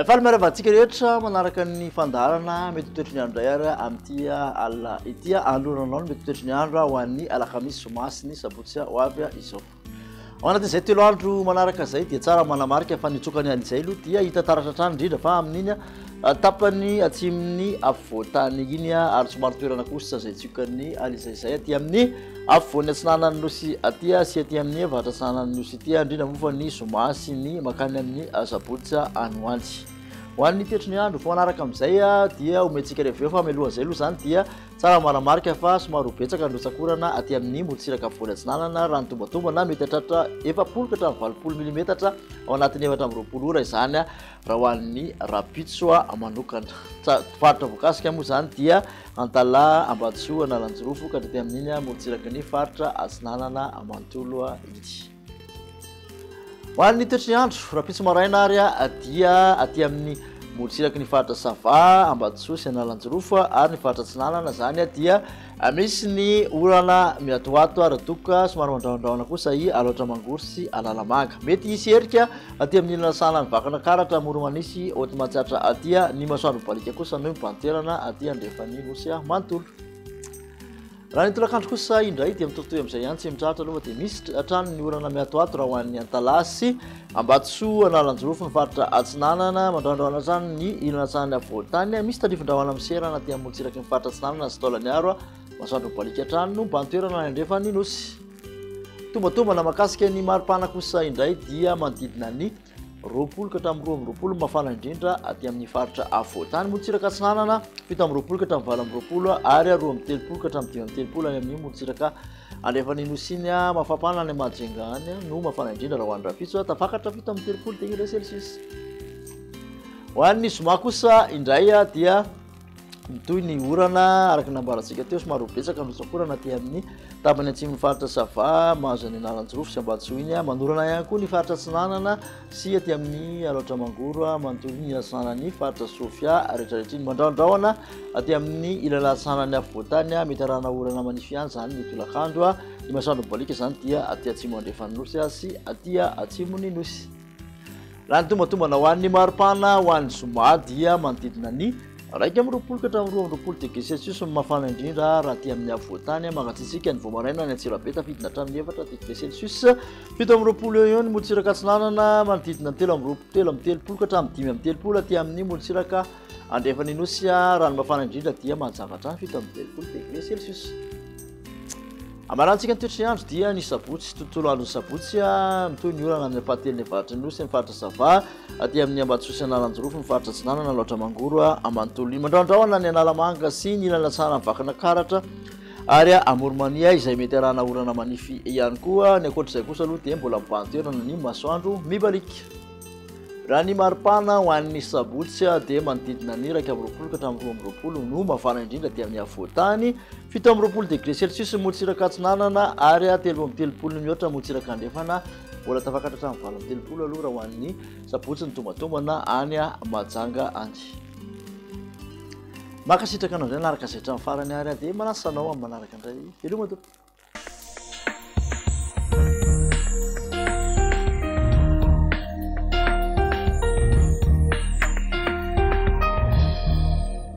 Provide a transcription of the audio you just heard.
Faly miaravatsika rehetra manaraka ny fandarana mety toetry ny andro iray amin'ity alina ity aloranao mety toetry ny andro ho an'ny alakamisy zomasy ny sabotsy ho avy izao. Ao anatin'izay telo andro manaraka izay dia tsara manamarika fa nitsokany an'izay aloha dia hita taratra hatrany indrindra fa amin'iny tapany atsimon'ny afovoantany iny ary somary toerana kosa izay tsokany alizay aty amin'ny afovoany atsinanany nosy aty sy aty amin'ny avatra atsinanany nosy ity indrindra moa fa ny zomasy ny makany amin'ny sabotsy anoandy. Ho an'ny toetry ny andro fa manaraka amin'izay dia omentsika rehefa fa mialohan'izay aloha zany dia tsara manamarika fa somary betsaka ny rotsakorana aty amin'ny morotsiraka afovoany atsinanana raha ny tombatombana mety hatratra 70 ka hatramin'ny 20 milimetatra ao anatin'ny 720 ora izany raha ho an'ny rapitso manokana. Faritra voakasika moa zany dia Antala, Ambatsoa, Analanjorofo ka hatraty amin'iny morotsiraka ny faritra atsinanana manontolo ity. Ho an'ny toetry ny andro rapitso maraina ary dia aty amin'ny morotsiraka ny faritra Sava, Ambatsoa sy Analanjorofo ary ny faritra atsinanana zany dia misy ny orana miatoato ary doka somary mandraondraona kosa aloatra mangory sy alalamanga. Mety hisy erika aty amin'ny lasana ny vakana karatra moro manisy oty mahatsatra aty ny masoandro balika kosa no mibanterana aty andrefany nosy manontolo. Raha ny tolakandro kosa indray dia mitotoy amin'izay ihany tsy mitratra aloha dia misy hatrany ny orana miatoato raha ho an'ny Antala sy Ambatsoa, Analanjorofo ny faritra atsinanana mandraondraona zany ny ilana tsahany afovoantany misy tandrifondrahoana miserana aty amin'ny morotsiraka ny faritra atsinanana sy taolany aro masoandro balika hatrany no mibantoerana andrefany nosy. Tombatombana makasika ny maripana kosa indray dia manodidina ny 20 ka hatramin'ny 20 mafana indrindra aty amin'ny faritra afovoantany morotsiraka atsinanana 17 ka hatramin'ny 20 ary 13 ka hatramin'ny 30 any amin'ny morotsiraka andrefany nosy iny mafapana any Mahajinga any no mafana indrindra raha ho an'ny rapitso tafakatra 17 degré Celsius. Ho an'ny zoma kosa indray dia mitoy ny orana araka nambarantsika teo somary betsaka ny rotsakorana aty amin'ny tapany atsimon'ny faritra Sava mahazo ny Analanjorofo sy Ambatsoa iny manorana ihany koa ny faritra atsinanana sy aty amin'ny aloatra mangoro manontolo ny atsinanany faritra Sofia rehetrarehetra iny mandraondraona aty amin'ny ilana atsinanany afovoantany mety arahana orana manify ihany zany ny tolakandro ny masoandro balika zany dia aty atsimo andrefany nosy sy aty atsimony nosy. Raha ny tombatombana ho an'ny maripana ho an'ny zoma dia manodidina ny 120 ka hatramin'ny 20 degré Celsius mafana indrindra raha aty amin'ny afovoantany mangatsiatsika ny voamaraina ny Antsirabe tafidina hatramin'ny 4 degré Celsius 7 eo ny morotsiraka atsinanana manodidina 3 ka hatramin'ny 5 aty amin'ny morotsiraka andrefany nosy raha ny mafana indrindra dia manjavatra 7 degré Celsius. Amarantsika ny toetry ny andro dia ny sabotsy tontolo andro ny sabotsy mitoy ny orana amin'ny apately ny avaratra nosy ny faritra Sava aty amin'ny Ambatsoa sy Analanjorofo ny faritra atsinanana loatra mangoro amanontolo iny mandraondraona ny analamanga sy ny ilana tsara vakana karatra ary amoromania izay mety arahana orana manify ihany koa ny ankoatr'izay kosa aloha dia mbola mibantoerana ny masoandro mibalika. Raha ny maripana ho an'ny sabotsy dia manodidina ny 1 ka hatramin'ny 20 no mafana indrindra dia amin'ny afovoantany 17 degré Celsius morotsiraka atsinanana ary 13 mihoatra morotsiraka andrefana mbola tafakatra hatramin'ny 30 aloha raha ho an'ny sabotsy ny tombatombana any Mahajanga any. Makasitraka anao indray naraka izay hatramin'ny farany ary dia manasanao amin'ny manaraka indray veloma tompoko.